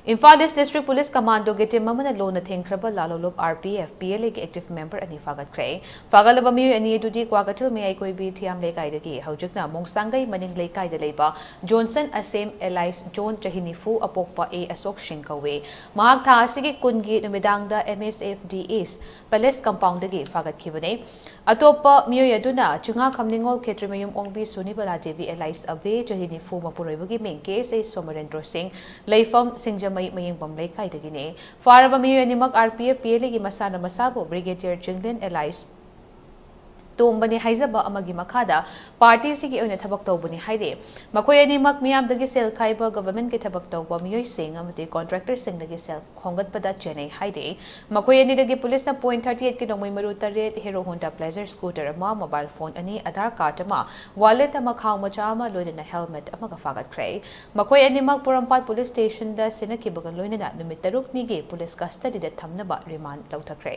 Imphal East District Police Commando के team अमना लोना thingkhraba lalhoulup RPF PLA के active member अनि fagatkhre fagalaba meeoi ani adudi kwagatil meeoi koibi thiam lekai dagi haujukna mongsangai maning lekai da leiba Johnson Asem Elias John Chahinifu apokpa A Asok Shinkawe mahak tha asigi kungi numidang da MSFD East Palace compound dagi fagatkhibane atopa meeoi aduna chunga khamningol khetrimayum ongbi sunibala devi Elias abe Chahinifu mapuroibagi main case A Somarendra Singh leifam Singh maying bamlay kai dagine faraba meeoi animak RPF PLA gi masana masabo Brigadier Jinglin Elias tombani haizaba amagi makhada party sigi oina thabak tawbani haire makoi animak miyam dagi sel khaiba government ke thabak tawba meeoi sing amate contractor sing dagi sel khongat pada chennai haire makoi ani dagi police na point 38 ki nomoi maru taret hero honda pleasure scooter ama mobile phone ani aadhar card ama wallet ama khaw macha ama loina helmet ama ga fagatkhre makoi animak purampat police station da sinaki bagan loina numit taruk ni ge police custody da thamnaba remand lawthakre